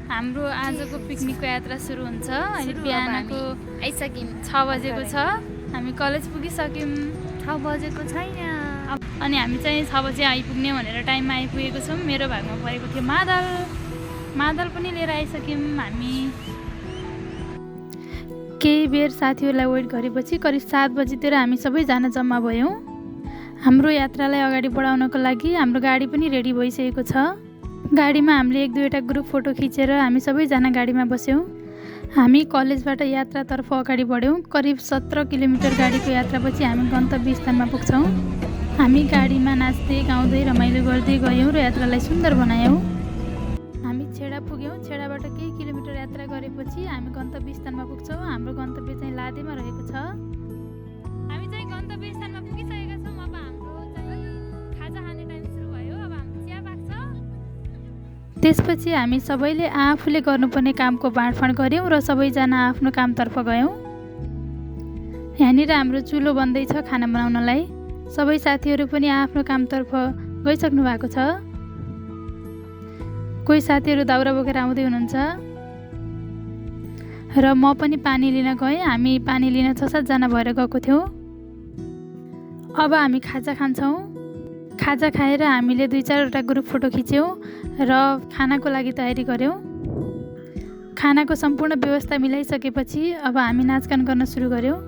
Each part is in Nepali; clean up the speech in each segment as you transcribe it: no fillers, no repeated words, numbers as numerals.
हाम्रो आजको पिकनिकको यात्रा सुरु हुन्छ। अहिले बिहानको आइसक्यौँ 6 बजेको छ। हामी कलेज पुगिसक्यौँ। 6 बजेको छैन। अनि हामी चाहिँ 6 बजे आइपुग्ने भनेर टाइममा आइपुगेको छौँ। मेरो भागमा परेको थियो मादल पनि लिएर आइसक्यौँ हामी। केही बेर साथीहरूलाई वेट गरेपछि करिब 7 बजीतिर हामी सबैजना जम्मा भयौँ। हाम्रो यात्रालाई अगाडि बढाउनको लागि हाम्रो गाडी पनि रेडी भइसकेको छ। गाडीमा हामीले 1-2वटा ग्रुप फोटो खिचेर हामी सबैजना गाडीमा बस्यौँ। हामी कलेजबाट यात्रातर्फ अगाडि बढ्यौँ। करिब 17 किलोमिटर गाडीको यात्रापछि हामी गन्तव्य स्थानमा पुग्छौँ। हामी गाडीमा नाच्दै गाउँदै रमाइलो गर्दै गयौँ र यात्रालाई सुन्दर बनायौँ। हामी छेडा पुग्यौँ। छेडाबाट केही किलोमिटर यात्रा गरेपछि हामी गन्तव्य स्थानमा पुग्छौँ। हाम्रो गन्तव्य चाहिँ लादेमा रहेको छ। हामी चाहिँ गन्तव्य स्थानमा पुगिसकेका छौँ। अब हाम्रो चाहिँ खाजा खाने टाइम सुरु भयो। अब हाम्रो चिया पाक्छ। त्यसपछि हामी सबैले आफूले गर्नुपर्ने कामको बाँडफाँड गऱ्यौँ र सबैजना आफ्नो कामतर्फ गयौँ। यहाँनिर हाम्रो चुलो बन्दैछ खाना बनाउनलाई। सबै साथीहरू पनि आफ्नो कामतर्फ गइसक्नु भएको छ। कोही साथीहरू दाउरा बोकेर आउँदै हुनुहुन्छ र म पनि पानी लिन गएँ। हामी पानी लिन 6-7 जना भएर गएको थियौँ। अब हामी खाजा खान्छौँ। खाजा खाएर हामीले 2-4वटा ग्रुप फोटो खिच्यौँ र खानाको लागि तयारी गऱ्यौँ। खानाको सम्पूर्ण व्यवस्था मिलाइसकेपछि अब हामी नाचगान गर्न सुरु गऱ्यौँ।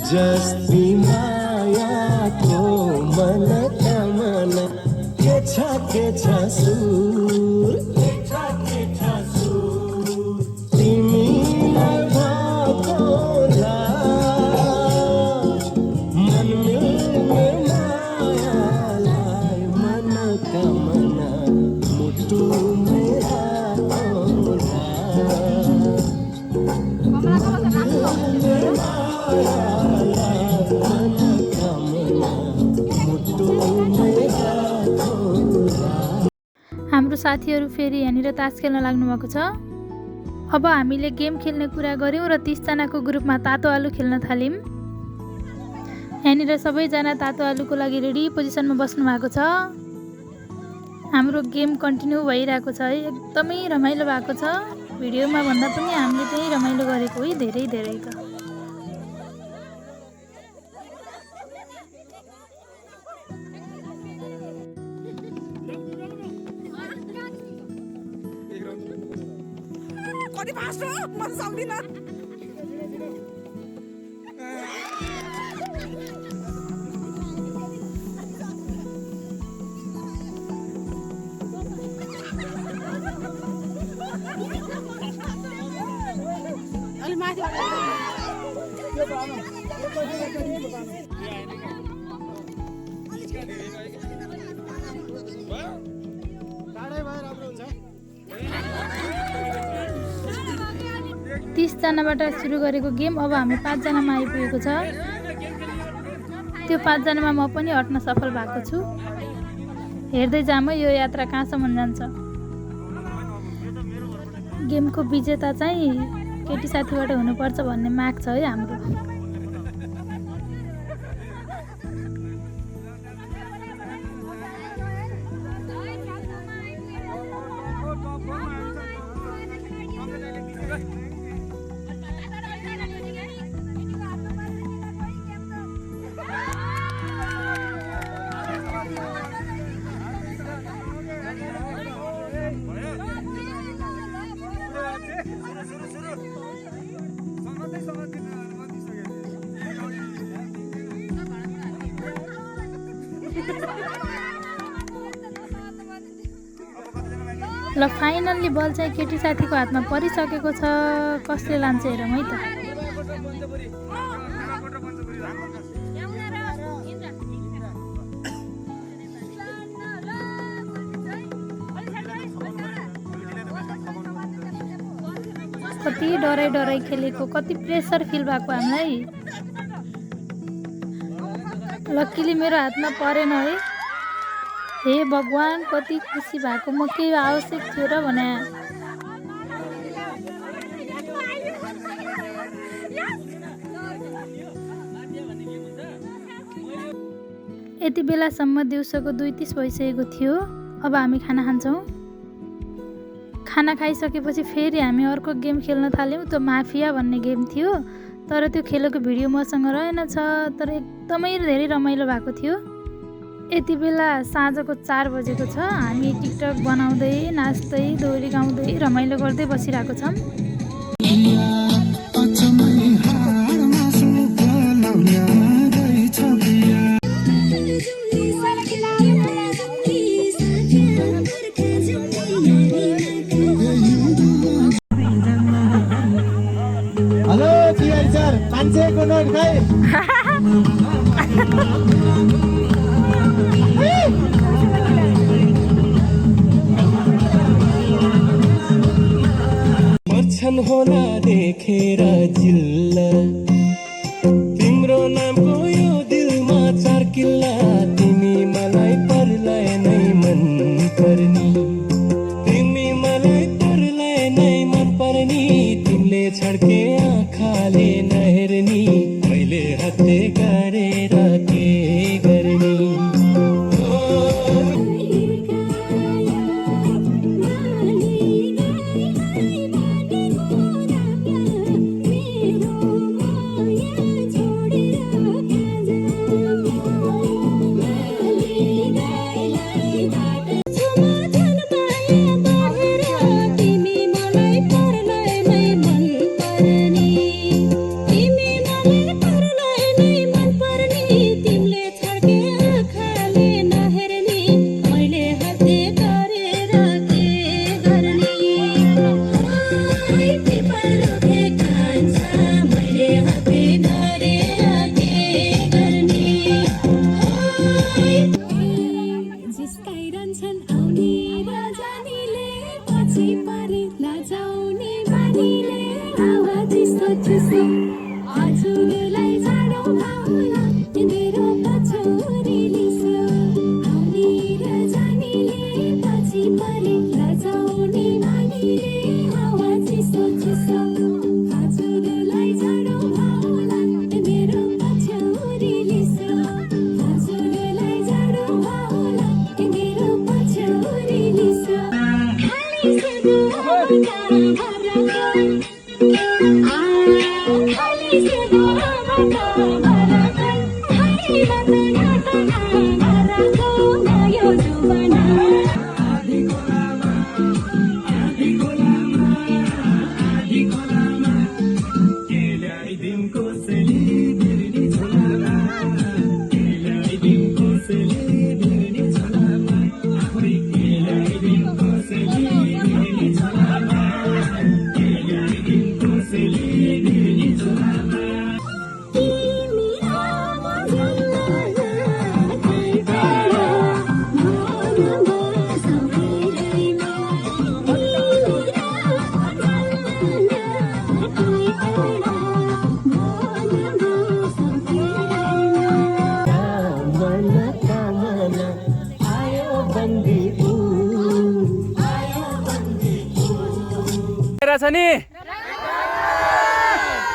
जस्ती मायाको मन मन के छ सुर तिमीलाई भएकोला मन मिल्ने मायालाई मनका मन मुटु मेरा हाम्रो साथीहरू फेरि यहाँनिर तास खेल्न लाग्नु भएको छ। अब हामीले गेम खेल्ने कुरा गऱ्यौँ र 30 जनाको ग्रुपमा तातो आलु खेल्न थाल्यौँ। यहाँनिर सबैजना तातो आलुको लागि रेडी पोजिसनमा बस्नु भएको छ। हाम्रो गेम कन्टिन्यू भइरहेको छ है। एकदमै रमाइलो भएको छ। भिडियोमा भन्दा पनि हामीले त्यही रमाइलो गरेको है, धेरै धेरै त। कति फास्ट हो म सक्दिन। अलि माथि जनाबाट सुरु गरेको गेम अब हामी 5 जनामा आइपुगेको छ। त्यो 5 जनामा म पनि हट्न सफल भएको छु। हेर्दै जाम यो यात्रा कहाँसम्म जान्छ। गेमको विजेता चाहिँ केटी साथीबाट हुनुपर्छ भन्ने माग छ है हाम्रो। ल फाइनल्ली बल चाहिँ केटी साथीको हातमा परिसकेको छ। कसले लान्छ हेरौँ है त। कति डराइ खेलेको, कति प्रेसर फिल भएको हामीलाई। लक्कीली मेरो हातमा परेन है। हे भगवान्, कति खुसी भएको, म केही आवश्यक थियो र भने। यति बेलासम्म दिउँसोको 2:30 भइसकेको थियो। अब हामी खाना खान्छौँ। खाना खाइसकेपछि फेरि हामी अर्को गेम खेल्न थाल्यौँ। त्यो माफिया भन्ने गेम थियो, तर त्यो खेलेको भिडियो मसँग रहेनछ, तर एकदमै धेरै रमाइलो भएको थियो। यति बेला साँझको 4 बजेको छ। हामी टिकटक बनाउँदै, नाच्दै, दोहोरी गाउँदै, रमाइलो गर्दै बसिरहेको छौँ। हेलो चियर सर, 500 को नोट खाए। पर्छन् होला देखेर जिल्ला, तिम्रो नामको यो दिलमा 4 किल्ला। तिमी मलाई परलाई नै मन पर्नी, तिमी मलाई परलाई नै मन पर्नी। तिमीले छड्के आँखाले नहेर्नी, मैले हत्ते गरेर के गर्ने।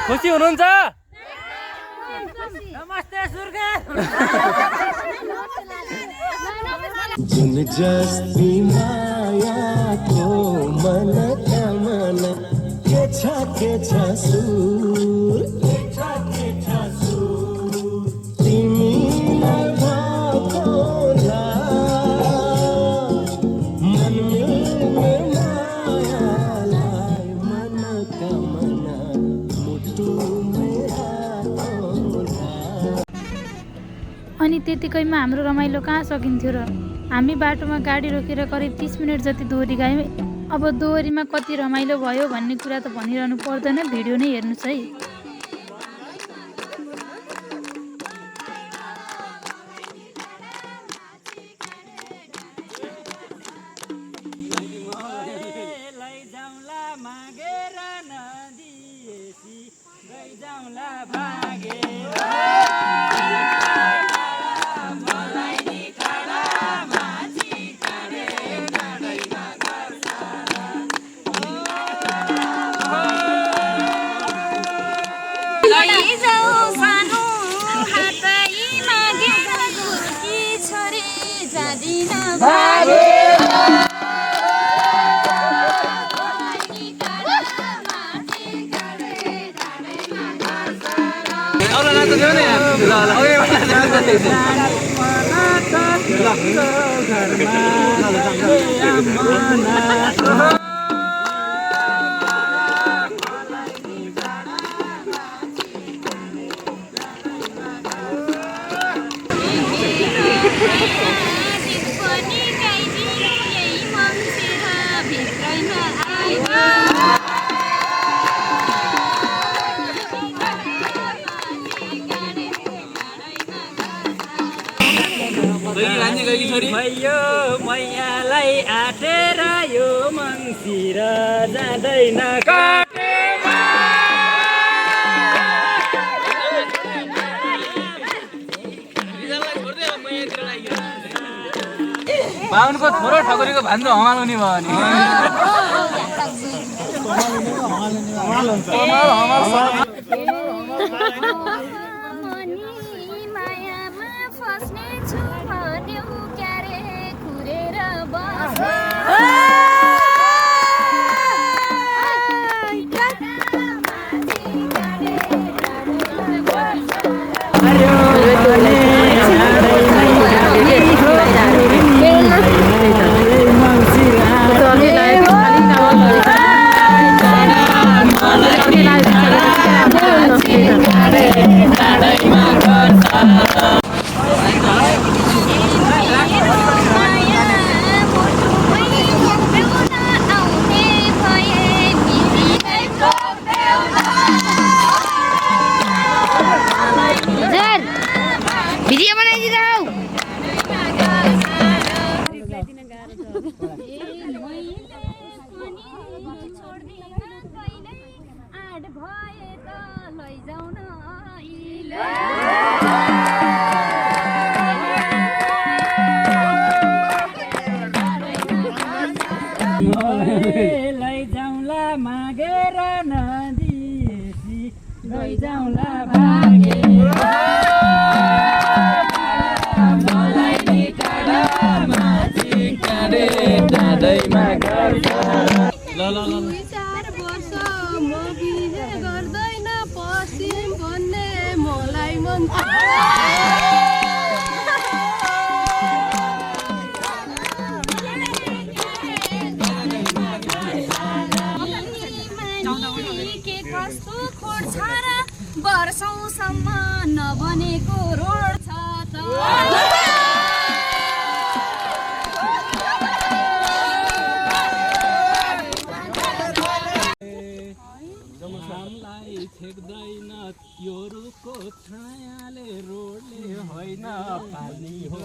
खुसी हुनुहुन्छ? जुन जस्ती मायाको मन मन के छ सुर, तिमीलाई भएकोला मन मिल्ने मायालाई मनका मन मुटुमै राखोला। अनि त्यतिकैमा हाम्रो रमाइलो कहाँ सकिन्थ्यो र। हामी बाटोमा गाडी रोकेर करिब 30 मिनट जति दोहोरी गयौँ। अब दोहोरीमा कति रमाइलो भयो भन्ने कुरा त भनिरहनु पर्दैन, भिडियो नै हेर्नुहोस् है। लैजाउँला मागेर नदी भयो मैयालाई आटेर यो मङ्सिर जाँदैन काटेमा बाहुनको छोरो ठकुरीको भान्जो हमाल्ने भयो भिडियो बनाइदिनु लैजाउँला मागेर नदिएसी लैजाउँला भागेर गर्दैन पश्चिम भन्ने मलाई मन के कस्तो खोज्छ र वर्षौसम्म नबनेको रोड छ त छेक्दैन त्यो रुखको छायाले रोडले होइन पानी हो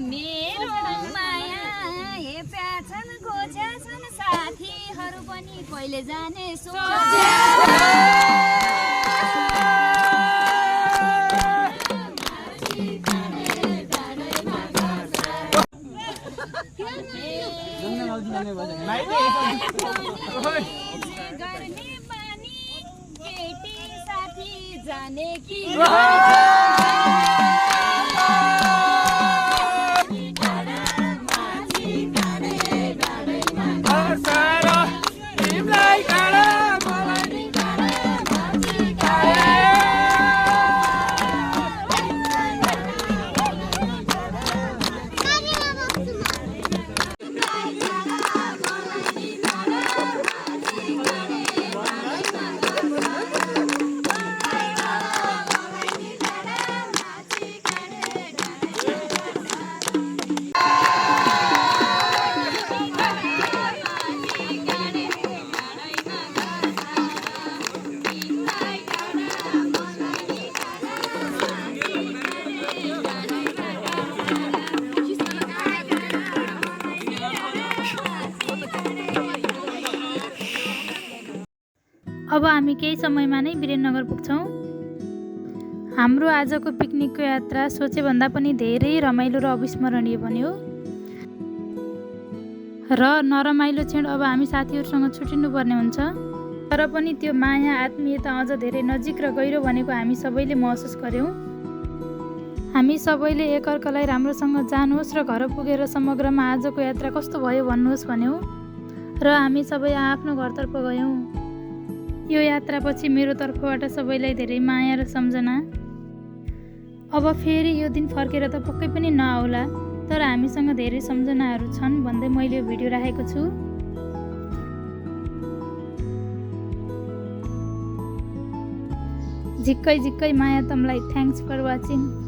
मेरो माया हे प्याछन् खोज्छन् साथीहरू पनि कहिले जाने गर्ने बानी केटी साथी जाने कि अब हामी केही समयमा नै वीरेन्द्रनगर पुग्छौँ। हाम्रो आजको पिकनिकको यात्रा सोचेभन्दा पनि धेरै रमाइलो र अविस्मरणीय बन्यो र नरमाइलो क्षण अब हामी साथीहरूसँग छुटिनुपर्ने हुन्छ। तर पनि त्यो माया आत्मीयता अझ धेरै नजिक र गहिरो भनेको हामी सबैले महसुस गर्यौँ। हामी सबैले एकअर्कालाई राम्रोसँग जानुहोस् र घर पुगेर समग्रमा आजको यात्रा कस्तो भयो भन्नुहोस् भन्यौँ र हामी सबै आफ्नो घरतर्फ गयौँ। यो यात्रापछि मेरो तर्फबाट सबैलाई धेरै माया र सम्झना। अब फेरि यो दिन फर्केर त पक्कै पनि नआउला, तर हामीसँग धेरै सम्झनाहरू छन् भन्दै मैले यो भिडियो राखेको छु। झिक्कै झिक्कै माया तमलाई। Thanks for watching.